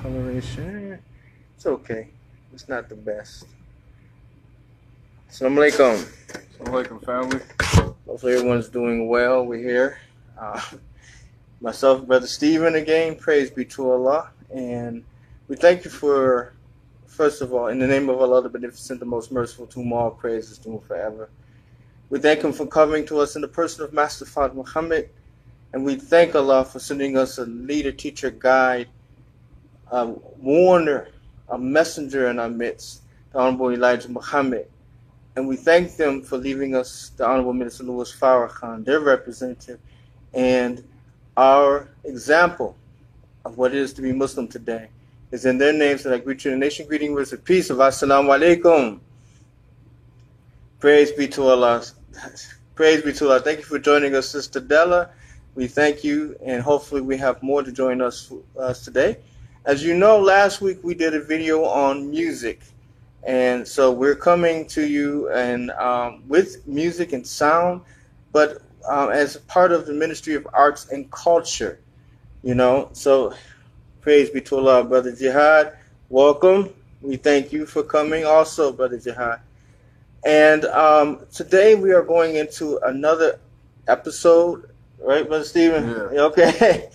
coloration. It's okay. It's not the best. Assalamu alaikum. Assalamu alaikum, family. Hopefully everyone's doing well. We're here. Myself, Brother Stephen again. Praise be to Allah. And we thank you for, first of all, in the name of Allah, the Beneficent, the Most Merciful, to whom all praise is due forever. We thank Him for coming to us in the person of Master Fard Muhammad. And we thank Allah for sending us a leader, teacher, guide, a warner, a messenger in our midst, the Honorable Elijah Muhammad. And we thank them for leaving us the Honorable Minister Louis Farrakhan, their representative, and our example of what it is to be Muslim today is in their names that I greet you in the nation greeting words of peace of Assalamu alaikum. Praise be to Allah. Praise be to Allah. Thank you for joining us, Sister Della. We thank you, and hopefully we have more to join us today. As you know, last week we did a video on music, and so we're coming to you and with music and sound, but as part of the Ministry of Arts and Culture, you know. So praise be to Allah, Brother Jihad. Welcome. We thank you for coming also, Brother Jihad. And today we are going into another episode. Right, Brother Stephen? Yeah. Okay.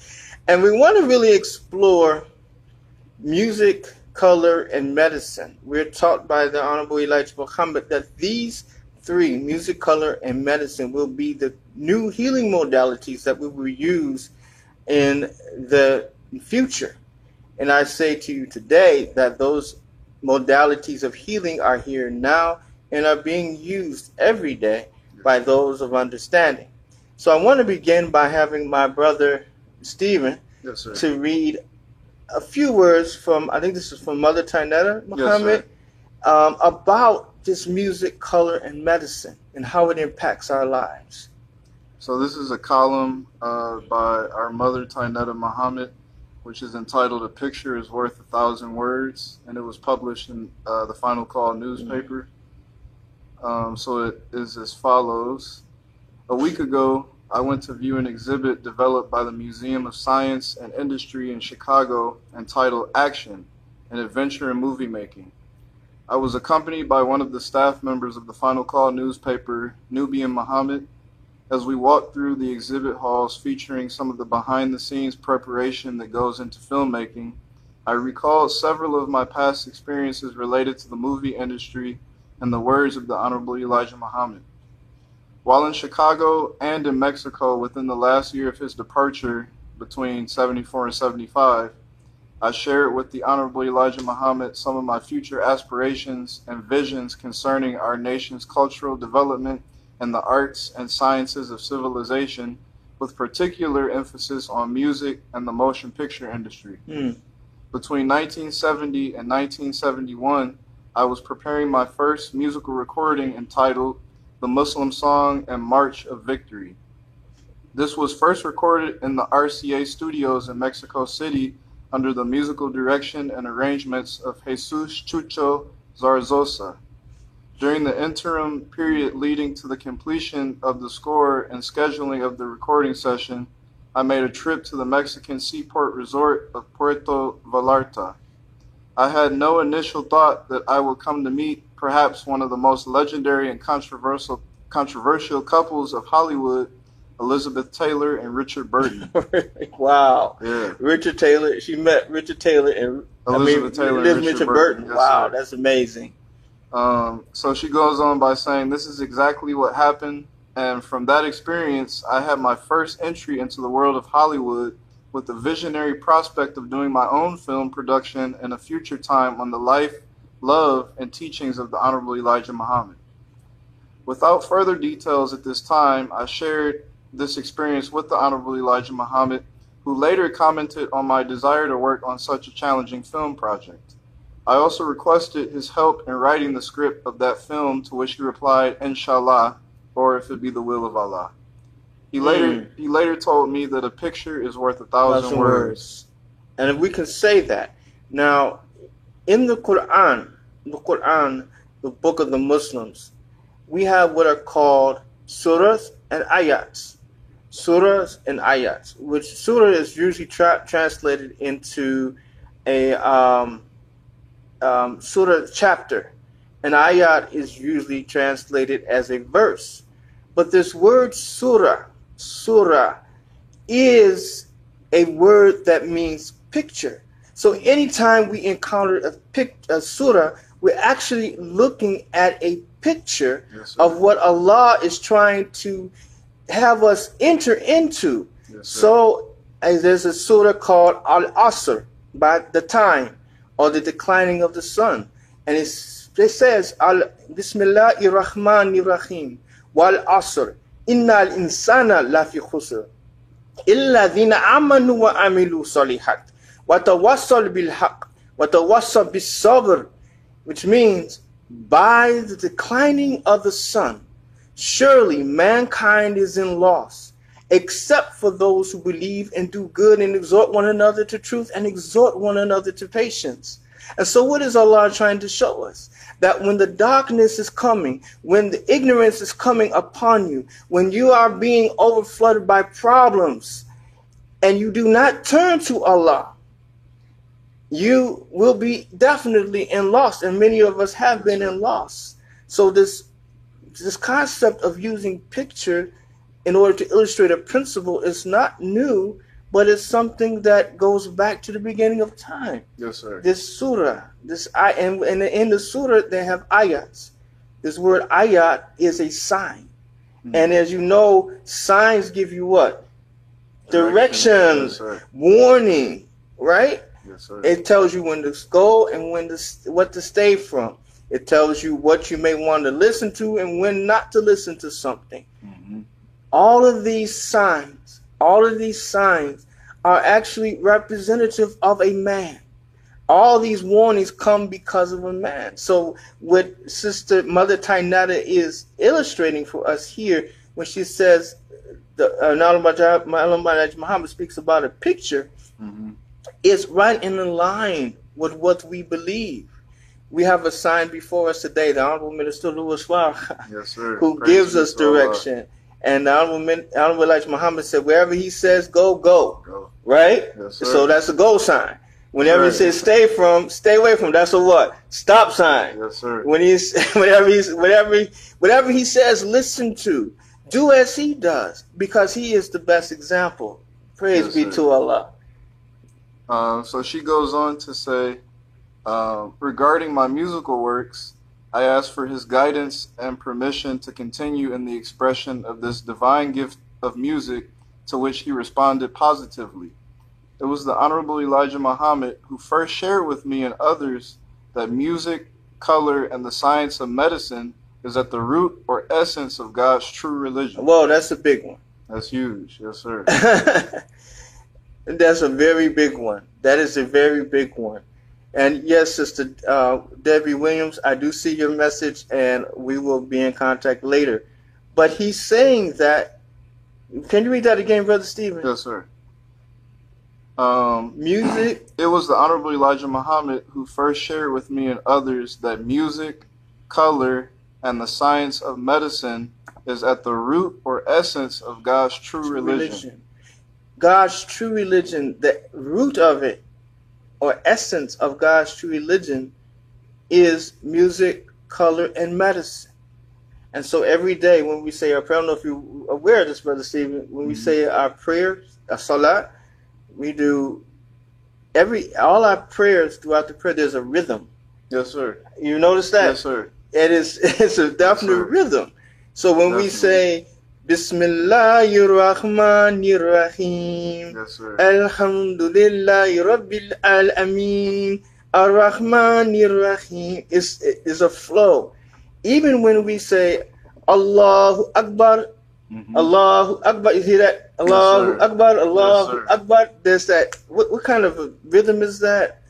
And we want to really explore music, color, and medicine. We're taught by the Honorable Elijah Muhammad that these three, music, color, and medicine, will be the new healing modalities that we will use in the future. And I say to you today that those modalities of healing are here now and are being used every day by those of understanding. So I want to begin by having my brother Stephen to read a few words from, I think this is from Mother Tainetta Muhammad, about this music, color, and medicine and how it impacts our lives. So this is a column by our Mother Tainetta Muhammad, which is entitled "A Picture is Worth 1,000 Words," and it was published in the Final Call newspaper. So it is as follows. A week ago, I went to view an exhibit developed by the Museum of Science and Industry in Chicago entitled Action, an Adventure in Movie Making. I was accompanied by one of the staff members of the Final Call newspaper, Nubian Muhammad. As we walked through the exhibit halls featuring some of the behind-the-scenes preparation that goes into filmmaking, I recalled several of my past experiences related to the movie industry and the words of the Honorable Elijah Muhammad. While in Chicago and in Mexico within the last year of his departure, between 74 and 75, I shared with the Honorable Elijah Muhammad some of my future aspirations and visions concerning our nation's cultural development and the arts and sciences of civilization, with particular emphasis on music and the motion picture industry. Between 1970 and 1971, I was preparing my first musical recording entitled The Muslim Song and March of Victory. This was first recorded in the RCA studios in Mexico City under the musical direction and arrangements of Jesus Chucho Zarzosa. During the interim period leading to the completion of the score and scheduling of the recording session, I made a trip to the Mexican seaport resort of Puerto Vallarta. I had no initial thought that I would come to meet perhaps one of the most legendary and controversial couples of Hollywood, Elizabeth Taylor and Richard Burton. Wow. Yeah. Richard Taylor, she met Richard Taylor and Elizabeth and Richard Burton. Yes, wow, sir. That's amazing. So she goes on by saying, this is exactly what happened, and from that experience, I had my first entry into the world of Hollywood with the visionary prospect of doing my own film production in a future time on the life, love, and teachings of the Honorable Elijah Muhammad. Without further details at this time, I shared this experience with the Honorable Elijah Muhammad, who later commented on my desire to work on such a challenging film project. I also requested his help in writing the script of that film, to which he replied, Inshallah, or if it be the will of Allah. He later told me that a picture is worth 1,000 words. And if we can say that. Now, in the Quran, the book of the Muslims, we have what are called surahs and ayats. Surahs and ayats, which surah is usually translated into a surah chapter. An ayat is usually translated as a verse. But this word surah is a word that means picture. So anytime we encounter a surah, we're actually looking at a picture of what Allah is trying to have us enter into. So there's a surah called Al-Asr, by the time or the declining of the sun. And it says, Bismillahir Rahmanir Rahim, Wal Asr, Innal Insana Lafi Khusr, Illa Dhina Amanu wa Amilu Salihat, Wa Tawassal bil Haq, Wa Tawassal bis Sabr, which means, by the declining of the sun, surely mankind is in loss, except for those who believe and do good and exhort one another to truth and exhort one another to patience. And so what is Allah trying to show us? That when the darkness is coming, when the ignorance is coming upon you, when you are being overflooded by problems, and you do not turn to Allah, you will be definitely in loss, and many of us have been in loss. So this concept of using picture in order to illustrate a principle is not new, but it's something that goes back to the beginning of time. Yes, sir. This surah, and in the surah they have ayats. This word ayat is a sign. And as you know, signs give you what? Directions, yes, warning, right? Yes, sir. It tells you when to go and what to stay from. It tells you what you may want to listen to and when not to listen to something. All of these signs are actually representative of a man. All these warnings come because of a man. So what Sister Mother Tainata is illustrating for us here when she says, Muhammad speaks about a picture, is right in line with what we believe. We have a sign before us today, the Honorable Minister Louis Farrakhan, yes, sir, who gives us direction. And the Honorable Elijah Muhammad said, wherever he says go, go. Right? Yes, sir. So that's a go sign. Whenever he says stay away from, that's a what? Stop sign. Yes, sir. Whatever he says, listen to. Do as he does, because he is the best example. Praise be to Allah. So she goes on to say, regarding my musical works, I ask for his guidance and permission to continue in the expression of this divine gift of music, to which he responded positively. It was the Honorable Elijah Muhammad who first shared with me and others that music, color, and the science of medicine is at the root or essence of God's true religion. Whoa, that's a big one. That's huge. Yes, sir. That's a very big one. That is a very big one. And yes, Sister Debbie Williams, I do see your message, and we will be in contact later. But he's saying that, can you read that again, Brother Stephen? Yes, sir. Music. It was the Honorable Elijah Muhammad who first shared with me and others that music, color, and the science of medicine is at the root or essence of God's true religion. God's true religion, the root of it, or essence of God's true religion, is music, color, and medicine. And so every day when we say our prayer, I don't know if you're aware of this, Brother Stephen, when we say our prayers, our salat, we do all our prayers throughout the prayer, there's a rhythm. Yes, sir. You notice that? Yes, sir. It's a definite rhythm. So when we say Bismillahir Rahmanir Rahim, yes, sir. Alhamdulillahi Rabbil Alameen, Ar-Rahmanir Rahim, is a flow. Even when we say Allahu Akbar, Allahu Akbar, you hear that? Allahu Akbar, Allahu Akbar. There's that. What kind of a rhythm is that?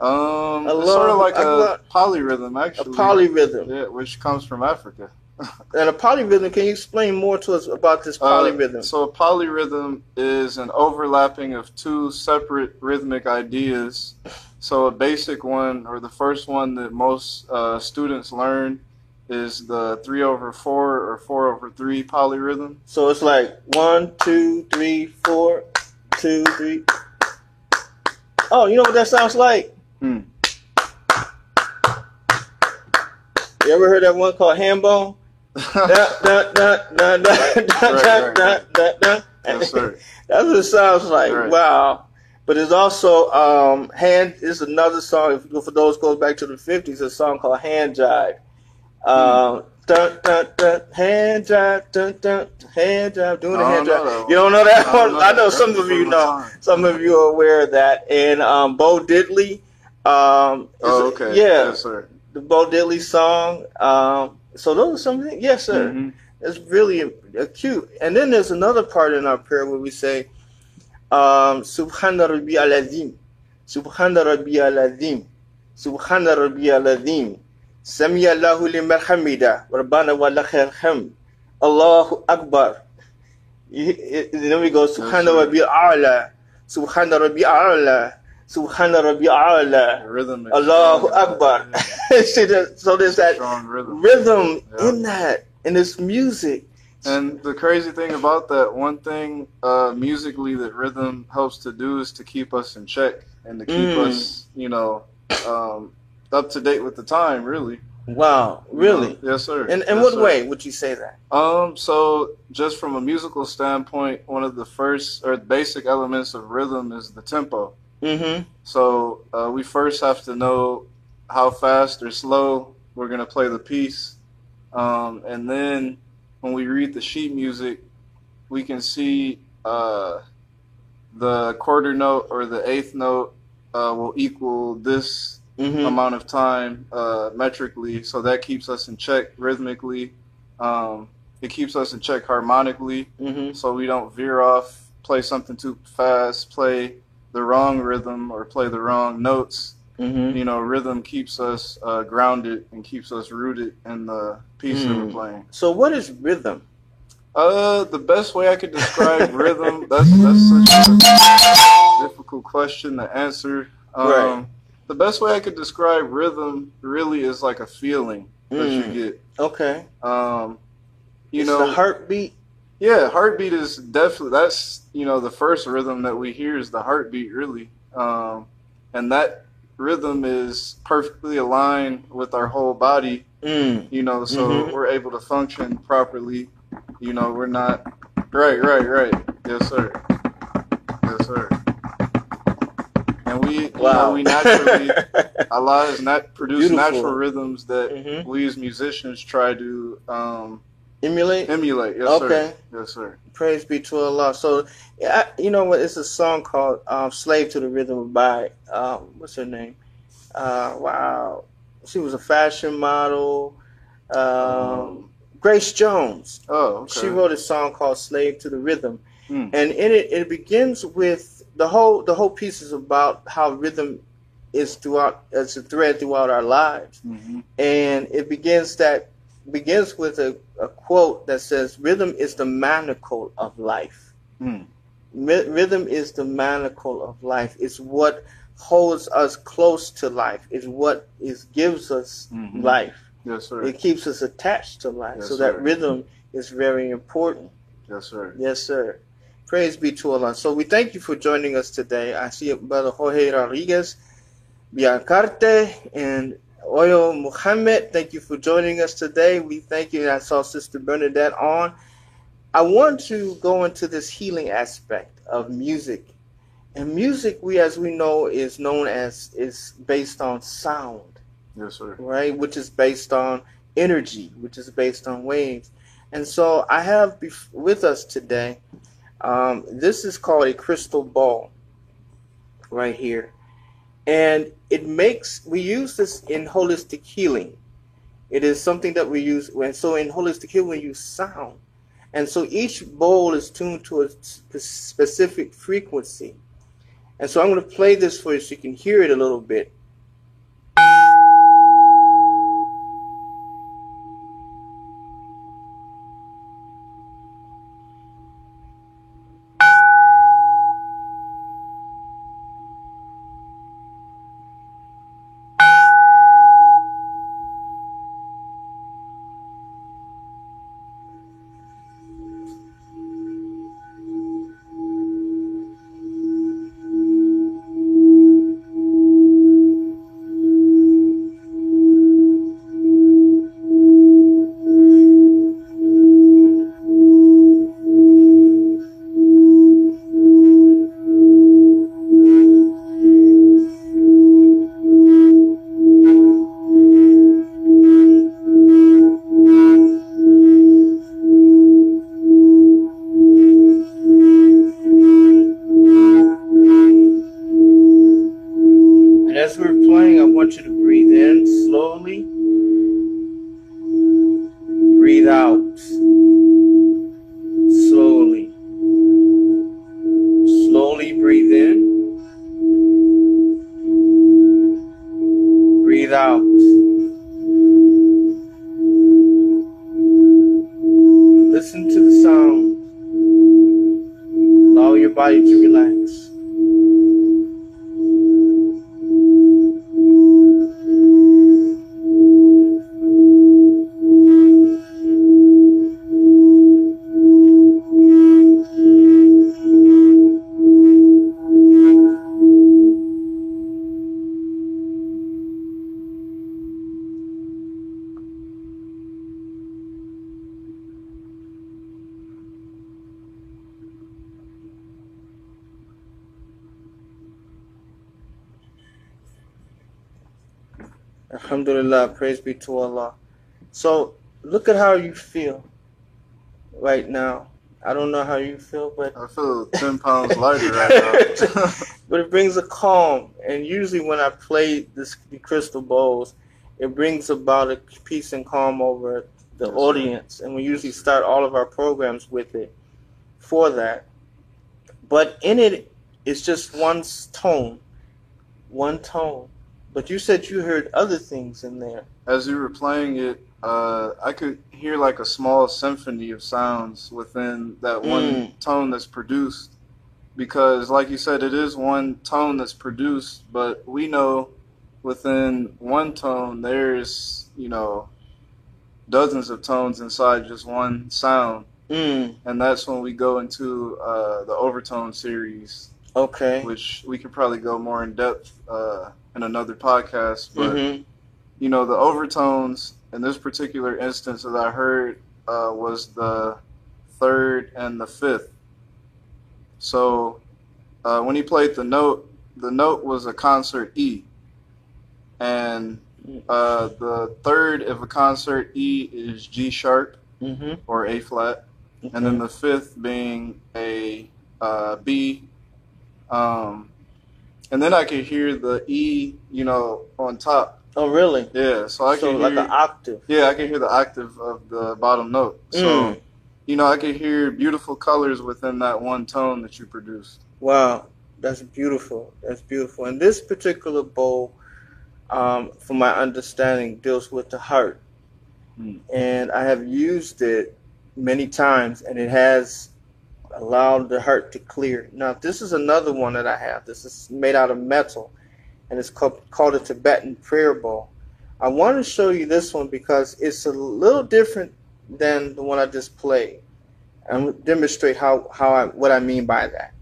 It's sort of like a polyrhythm, actually. A polyrhythm. Yeah, which comes from Africa. And a polyrhythm, can you explain more to us about this polyrhythm? So a polyrhythm is an overlapping of two separate rhythmic ideas. So a basic one, or the first one that most students learn, is the 3/4 or 4/3 polyrhythm. So it's like 1, 2, 3, 4, 2, 3. Oh, you know what that sounds like? Hmm. You ever heard that one called Hambone? Yes, sir. That's what it sounds like. Right. Wow. But it's also hand is another song. If you go for those goes back to the 50s, a song called Hand Jive. Hand jive, hand jive, doing the hand jive. You don't know that one? I know some of you know. Some of you are aware of that. And Bo Diddley. Okay. Yeah. Yes, sir. The Bo Diddley song. So those are some things. Yes, sir. Mm-hmm. It's really cute. And then there's another part in our prayer where we say, Subhana Rabbi al-Azim, Subhana Rabbi al-Azim, Subhana Rabbi al-Azim, Sami Allahu liman hamida, Rabbana wa lakal hamd, Allahu Akbar. Then we go, Subhana Rabbi al-A'la, Subhana Rabbi al-A'la, Subhana Rabbi al-A'la, Rhythm. Allahu Akbar. So there's that rhythm in that, and it's music. And the crazy thing about that, one thing musically that rhythm helps to do is to keep us in check and to keep us, up to date with the time, really. Wow, really? Yes, sir. In yes, what sir. way would you say that? So just from a musical standpoint, one of the first or basic elements of rhythm is the tempo. Mm-hmm. So we first have to know how fast or slow we're going to play the piece. And then when we read the sheet music, we can see the quarter note or the eighth note will equal this amount of time metrically. So that keeps us in check rhythmically. It keeps us in check harmonically. So we don't veer off, play something too fast, play the wrong rhythm or play the wrong notes. Rhythm keeps us grounded and keeps us rooted in the piece that we're playing. So what is rhythm? The best way I could describe rhythm, that's such a difficult question to answer. Right. The best way I could describe rhythm really is like a feeling that you get. Okay. It's the heartbeat? Yeah, heartbeat is definitely, that's, the first rhythm that we hear is the heartbeat, really. And that rhythm is perfectly aligned with our whole body, so we're able to function properly. We're not, right. Yes, sir. And we naturally, Allah has produced natural rhythms that we as musicians try to emulate. Yes, okay. Sir. Yes, sir. Praise be to Allah. So, you know what? It's a song called "Slave to the Rhythm" by what's her name? Wow, she was a fashion model. Grace Jones. Oh, okay. She wrote a song called "Slave to the Rhythm," and in it begins with the whole piece is about how rhythm is as a thread throughout our lives, and it begins with a quote that says, "Rhythm is the manacle of life." Rhythm is the manacle of life. It's what holds us close to life. It's what gives us life. Yes, sir. It keeps us attached to life. Yes, so that sir. rhythm is very important. Yes, sir. Yes, sir. Praise be to Allah. So we thank you for joining us today. I see Brother Jorge Rodriguez, Biancarte, and Oyo Muhammad. Thank you for joining us today. We thank you. And I saw Sister Bernadette on. I want to go into this healing aspect of music. And music, as we know, is based on sound. Yes, sir. Right, which is based on energy, which is based on waves. And so I have with us today, this is called a crystal ball right here. And we use this in holistic healing. It is something that we use. And so in holistic healing, we use sound. And so each bowl is tuned to a specific frequency. And so I'm going to play this for you so you can hear it a little bit. as we're playing, I want you to breathe in slowly, breathe out slowly. Slowly breathe in, breathe out. Listen to the sound. Allow your body to relax. Alhamdulillah, praise be to Allah. So look at how you feel right now. I don't know how you feel, but I feel 10 pounds lighter right now. but it brings a calm. And usually when I play the crystal bowls, it brings about a peace and calm over the Yes, audience. And we usually start all of our programs with it for that. But in it, it's just one tone. But you said you heard other things in there. As you were playing it, I could hear like a small symphony of sounds within that one tone that's produced. Because, like you said, it is one tone that's produced, but we know within one tone there's, dozens of tones inside just one sound. And that's when we go into the overtone series. Okay. Which we could probably go more in depth in another podcast. But, the overtones in this particular instance that I heard was the third and the fifth. So when he played the note was a concert E. And the third of a concert E is G sharp or A flat. Okay. And then the fifth being a B. And then I could hear the E, on top. Oh, really? Yeah. So I can like hear an octave. Yeah, I can hear the octave of the bottom note. So, I could hear beautiful colors within that one tone that you produced. Wow, that's beautiful. That's beautiful. And this particular bowl, from my understanding, deals with the heart. And I have used it many times, and it has allowed the heart to clear. Now, this is another one that I have. This is made out of metal, and it's called a Tibetan prayer bowl. I want to show you this one because it's a little different than the one I just played. I'm going to demonstrate what I mean by that.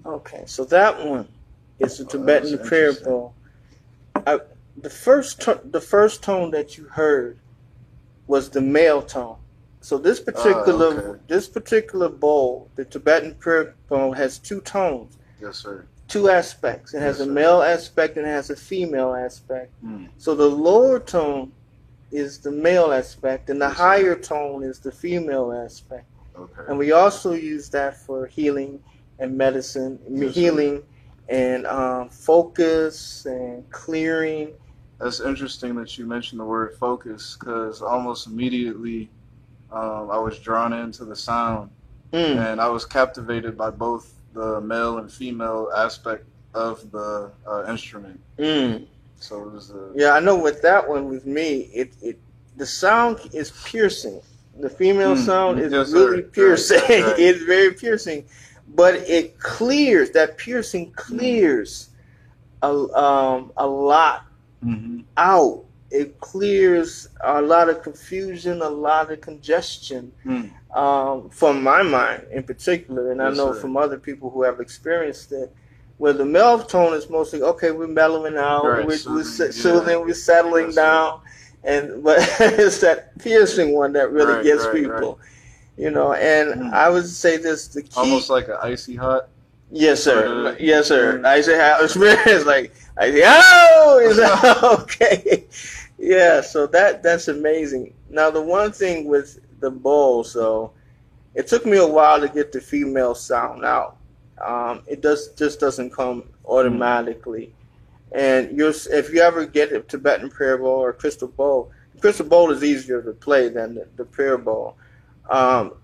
Okay, so that one is the Tibetan prayer bowl. The first tone that you heard was the male tone. So this particular bowl, the Tibetan prayer bowl, has two tones. Yes, sir. Two aspects. It has a male aspect and it has a female aspect. So the lower tone is the male aspect, and the higher tone is the female aspect. Okay. And we also use that for healing and medicine, Yes, healing and focus and clearing. That's interesting that you mentioned the word focus, because almost immediately I was drawn into the sound, Mm, and I was captivated by both the male and female aspect of the instrument. mm. So it was a Yeah, I know with that one with me, the sound is piercing. The female sound is yes, really sir. piercing. Right. It's very piercing, but it clears. That piercing clears a lot Mm-hmm. out. It clears a lot of confusion, a lot of congestion, Mm. from my mind in particular, and I Yes, know sir. from other people who have experienced it. Where the male tone is mostly okay, we're mellowing out, Right, we're soothing, soothing, yeah. we're settling Yes, sir. down, and but it's that piercing one that really Right, gets right, people, you know. And Mm. I would say this: the key, Almost like an icy hot. yes, sir, sorta yes, sir. experience. I say how experience, like I say, oh, is that okay? Yeah, so that's amazing. Now the one thing with the bowl, so it took me a while to get the female sound out. It just doesn't come automatically. And if you ever get a Tibetan prayer bowl or crystal bowl is easier to play than the prayer bowl.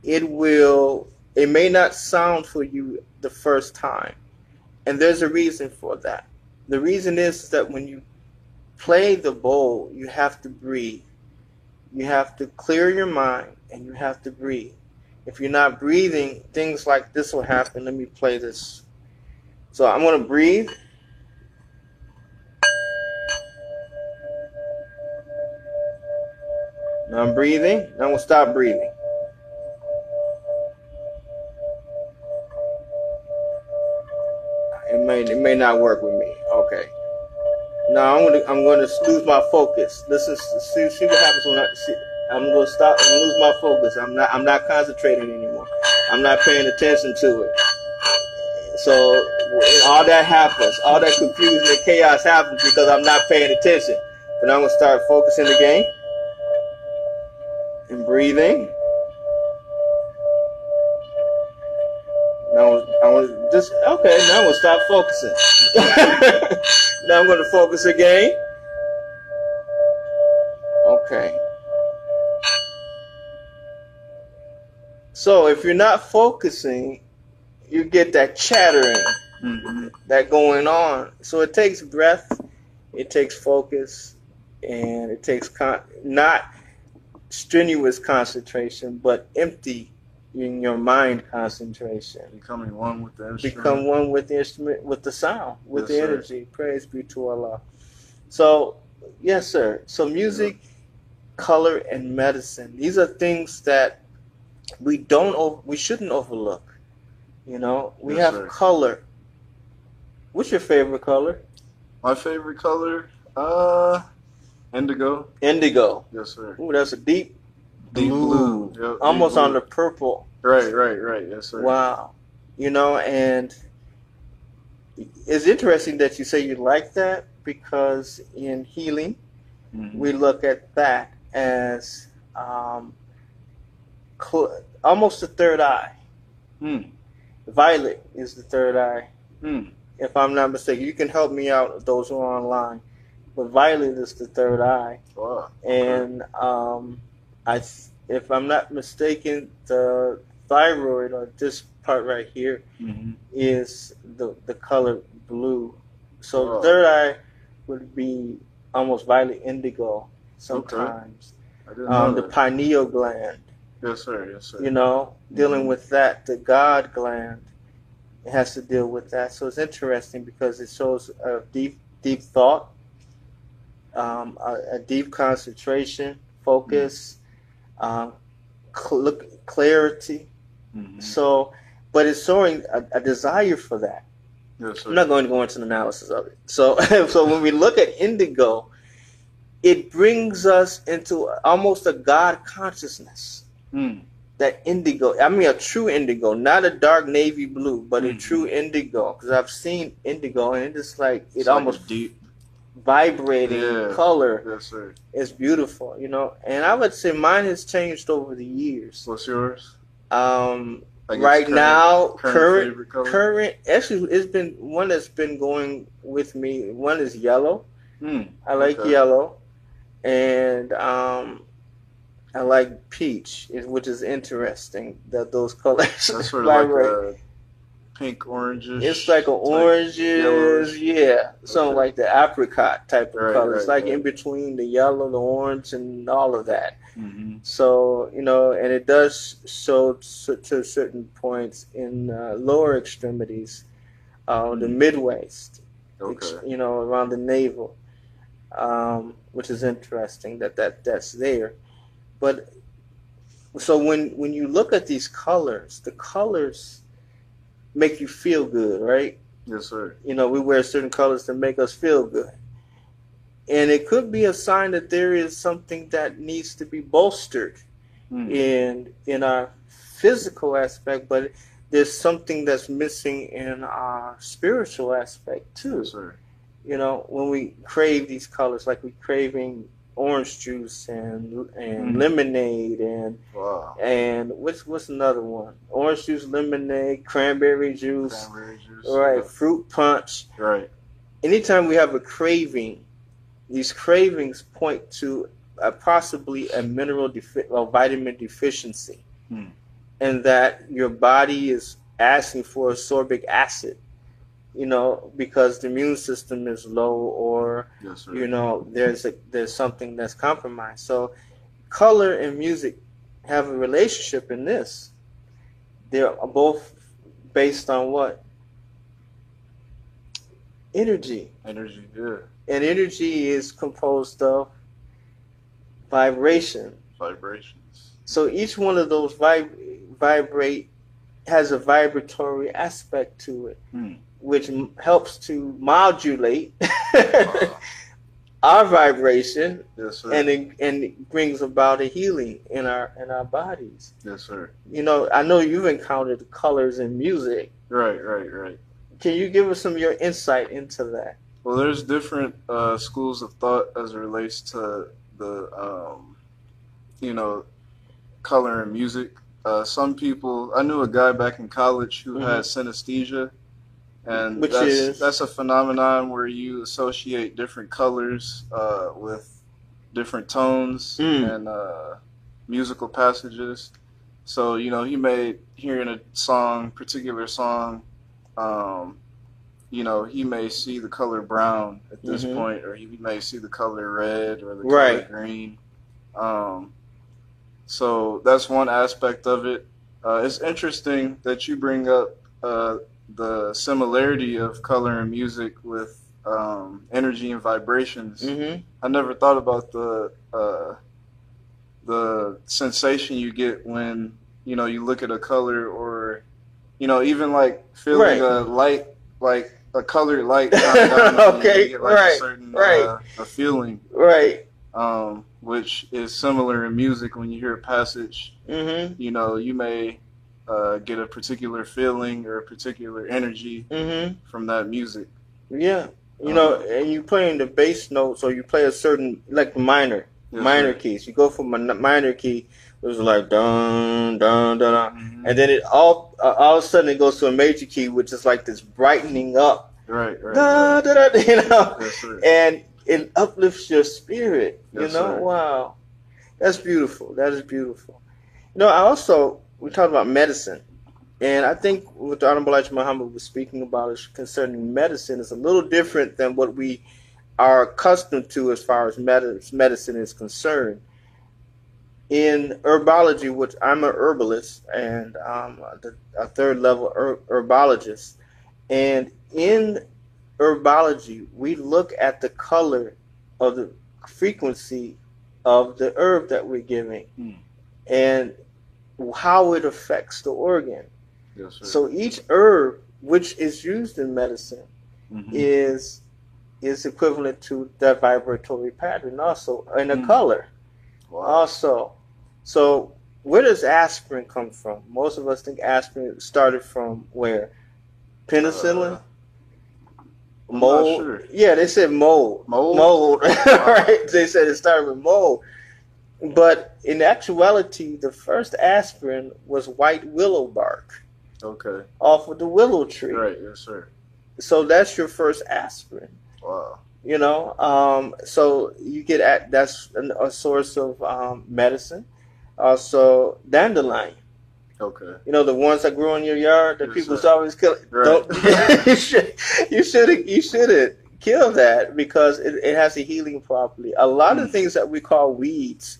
It may not sound for you the first time, and there's a reason for that. The reason is that when you play the bowl, you have to breathe. You have to clear your mind, and you have to breathe. If you're not breathing, things like this will happen. Let me play this. So I'm going to breathe. Now I'm breathing. Now I'm going to stop breathing. It may not work with me. Okay. Now I'm going to lose my focus. See what happens when I'm going to stop and lose my focus. I'm not concentrating anymore. I'm not paying attention to it. So all that happens, all that confusion and chaos happens because I'm not paying attention. But I'm going to start focusing again and breathing. Now I'm going to just, okay, now I'm going to stop focusing. Now I'm going to focus again. Okay. So if you're not focusing, you get that chattering, that going on. So it takes breath, it takes focus, and it takes not strenuous concentration, but empty in your mind concentration. Becoming one with the instrument. Become one with the instrument, with the sound, with Yes, the sir. energy. Praise be to Allah. So, yes, sir. So music, color, and medicine. These are things that we shouldn't overlook. You know, we Yes, have sir. color. What's your favorite color? My favorite color, indigo. Indigo. Yes, sir. Ooh, that's a deep Blue. Yep, almost deep on blue. the purple. Right. Yes, sir. Wow. You know, and it's interesting that you say you like that because in healing, we look at that as almost the third eye. Violet is the third eye. If I'm not mistaken, you can help me out, those who are online. But violet is the third eye. Wow. And if I'm not mistaken, the thyroid, or this part right here, is the color blue. So Wow. the third eye would be almost violet indigo sometimes. I didn't know The that. pineal gland, Yes, sir. Yes, sir. you know, dealing with that. The God gland, it has to deal with that. So it's interesting because it shows a deep thought, a deep concentration, focus, clarity. So, but it's showing a desire for that. Yes, sir. I'm not going to go into an analysis of it. So, so when we look at indigo, it brings us into almost a God consciousness. That indigo, I mean a true indigo, not a dark navy blue, but a true indigo. Because I've seen indigo, and it's like It's almost like a deep vibrating color. Yes, sir. It's beautiful, you know. And I would say mine has changed over the years. What's yours? Like its Right now, current favorite color? current. Actually, it's been one that's been going with me. One is yellow. I like Okay. yellow, and I like peach, which is interesting that those colors That's sort of like vibrate. a pink orangish It's like an type oranges, yellowish. yeah, something Okay. like the apricot type of Right, color. It's right, like in right. between the yellow, the orange, and all of that. Mm-hmm. So, and it does show to certain points in lower extremities, the mid waist, Okay. around the navel, which is interesting that's there. But so when you look at these colors, the colors make you feel good, right? Yes, sir. We wear certain colors to make us feel good. And it could be a sign that there is something that needs to be bolstered in our physical aspect, but there's something that's missing in our spiritual aspect too. Yes, sir. When we crave these colors, like we craving orange juice and lemonade Wow. and what's another one? Orange juice, lemonade, cranberry juice, right? Yeah. Fruit punch. Right. Anytime we have a craving, these cravings point to possibly a mineral or vitamin deficiency, and that your body is asking for ascorbic acid, because the immune system is low, or Yes, sir. there's something that's compromised. So, color and music have a relationship in this. They're both based on what? Energy. Energy, yeah. And energy is composed of vibration. Vibrations. So each one of those vibrate has a vibratory aspect to it, which helps to modulate our vibration. Yes, sir. And it brings about a healing in our bodies. Yes, sir. I know you've encountered colors in music. Right. Can you give us some of your insight into that? Well, there's different schools of thought as it relates to the, color in music. Some people, I knew a guy back in college who had synesthesia, and that's a phenomenon where you associate different colors with different tones and musical passages. So, he may, hearing a particular song, he may see the color brown at this point, or he may see the color red or the color green. So that's one aspect of it. It's interesting that you bring up the similarity of color and music with energy and vibrations. I never thought about the sensation you get when you look at a color, or even like feeling a light, like a colored light shine down on you, you get like a certain a feeling, which is similar in music. When you hear a passage, you may get a particular feeling or a particular energy from that music. Yeah, and you play in the bass notes, or you play a certain, like minor keys. You go from a minor key, it was like dun dun dun, dun. And then it all of a sudden it goes to a major key, which is like this brightening up, right. Da, da, da, and it uplifts your spirit. Wow, that's beautiful. That is beautiful. We talked about medicine, and I think what the Honorable Elijah Muhammad was speaking about is concerning medicine is a little different than what we are accustomed to as far as medicine is concerned. In herbology, which I'm an herbalist and a third level herbologist, and in herbology, we look at the color of the frequency of the herb that we're giving and how it affects the organ. Yes, sir. So each herb which is used in medicine is equivalent to that vibratory pattern also, and a color also. So where does aspirin come from? Most of us think aspirin started from where? Penicillin? Mold? Sure. Yeah, they said mold. Right? They said it started with mold. But in actuality, the first aspirin was white willow bark Okay. off of the willow tree. Right. Yes, sir. So that's your first aspirin. Wow. So you get that's a source of medicine. Also, dandelion. Okay. The ones that grow in your yard that Yes, people's sir. always kill. Right. Don't you shouldn't kill that because it has a healing property. A lot of things that we call weeds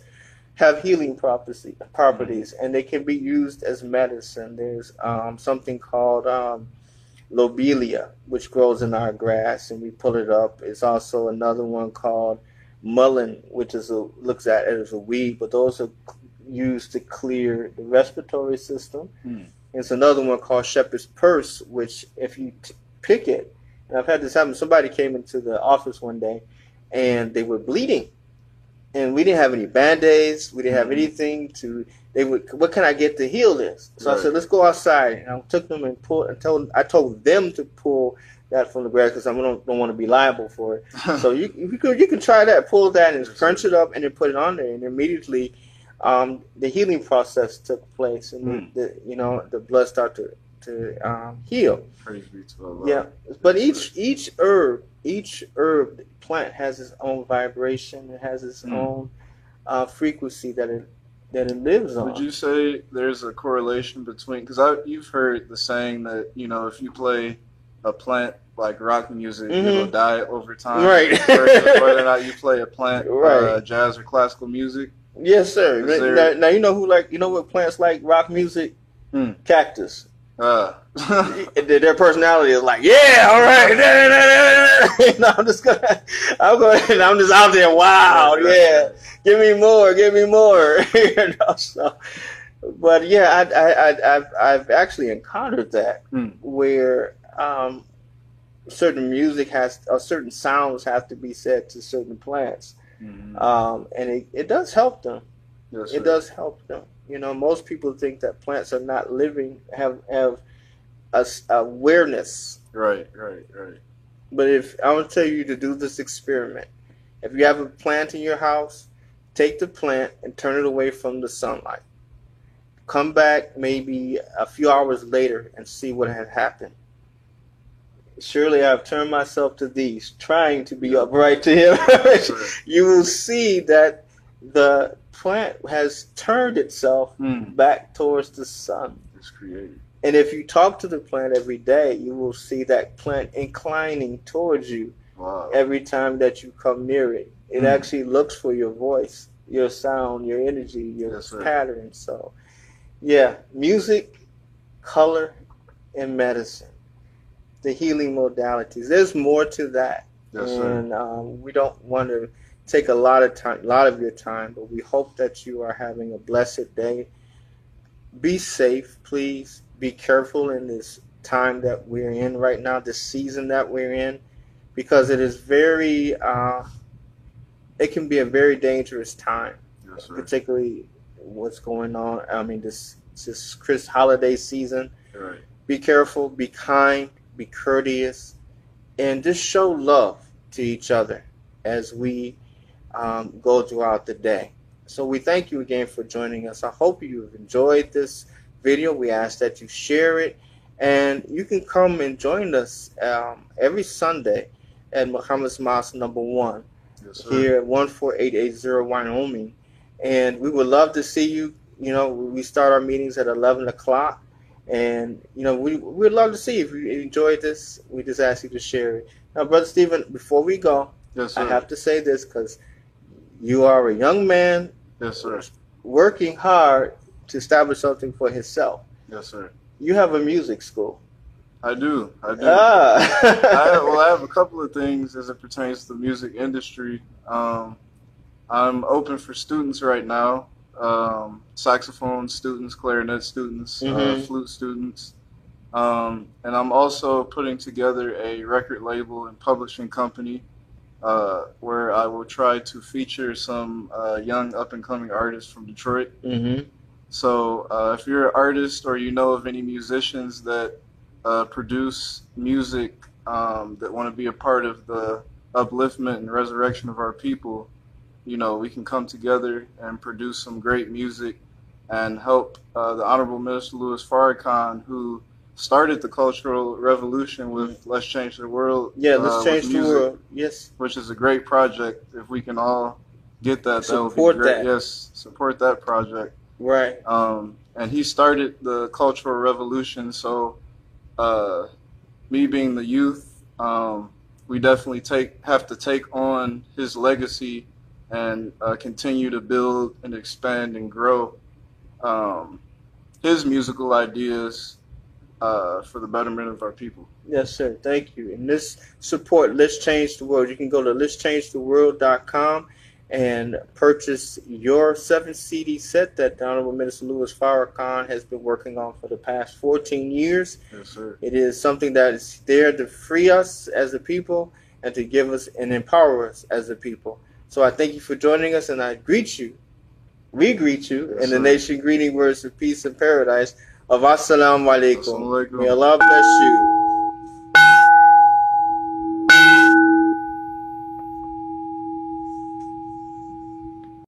have healing properties, and they can be used as medicine. There's something called lobelia, which grows in our grass, and we pull it up. It's also another one called mullein, which looks at it as a weed, but those are used to clear the respiratory system. It's another one called shepherd's purse, which if you pick it, and I've had this happen. Somebody came into the office one day, and they were bleeding, and we didn't have any Band-Aids. We didn't have anything to. What can I get to heal this? So I said, let's go outside. And I took them and I told them to pull that from the grass because I don't want to be liable for it. So you can try that, pull that, and crunch it up, and then put it on there, and immediately the healing process took place, and the blood started to heal. Praise be to Allah. Yeah, but each herb plant has its own vibration. It has its own frequency that it lives on. Would you say there's a correlation between? Because you've heard the saying that if you play a plant like rock music, it'll die over time. Right. Versus whether or not you play a plant, right, jazz or classical music. Yes, sir. Now what plants like rock music? Cactus. Their personality is like, yeah, all right. I'm just out there. Wow, yeah. Give me more. So, but yeah, I've actually encountered that where certain music certain sounds have to be said to certain plants, and it does help them. Yes, it does help them. Most people think that plants are not living, have awareness. Right. But if I want to tell you to do this experiment, if you have a plant in your house, take the plant and turn it away from the sunlight. Come back maybe a few hours later and see what had happened. Surely I've turned myself to these, trying to be upright to him. You will see that the plant has turned itself back towards the sun. It's created. And if you talk to the plant every day, you will see that plant inclining towards you every time that you come near it. It actually looks for your voice, your sound, your energy, your pattern. So, yeah, music, color, and medicine, the healing modalities. There's more to that. Yes, and we don't want to take a lot of your time, but we hope that you are having a blessed day. Be safe, please. Be careful in this time that we're in right now, this season that we're in, because it is it can be a very dangerous time, particularly what's going on. I mean, this Chris holiday season. Right. Be careful, be kind, be courteous, and just show love to each other as we go throughout the day. So we thank you again for joining us. I hope you have enjoyed this video. We ask that you share it, and you can come and join us every Sunday at Muhammad's Mosque number 1 here at 14880 Wyoming, and we would love to see you. We start our meetings at 11 o'clock, and we'd love to see you. If you enjoyed this, we just ask you to share it. Now, Brother Stephen, before we go, I have to say this because you are a young man, working hard to establish something for himself. Yes, sir. You have a music school. I do. Ah. I have a couple of things as it pertains to the music industry. I'm open for students right now. Saxophone students, clarinet students, flute students. And I'm also putting together a record label and publishing company where I will try to feature some young up-and-coming artists from Detroit. So if you're an artist or you know of any musicians that produce music that want to be a part of the upliftment and resurrection of our people, we can come together and produce some great music and help the Honorable Minister Louis Farrakhan, who started the Cultural Revolution with Let's Change the World. Yeah, let's change the music, world. Yes. Which is a great project. If we can all get that, that would be Support great. that. Yes, support that project. Right. And he started the Cultural Revolution, so me being the youth, we definitely have to take on his legacy and continue to build and expand and grow his musical ideas for the betterment of our people. Yes, sir. Thank you. And this support Let's Change the World. You can go to letschangetheworld.com and purchase your 7-CD set that the Honorable Minister Louis Farrakhan has been working on for the past 14 years. Yes, sir. It is something that is there to free us as a people and to give us and empower us as a people. So I thank you for joining us, and I greet you. We greet you in the nation greeting words of peace and paradise of Assalamu alaikum. May Allah bless you.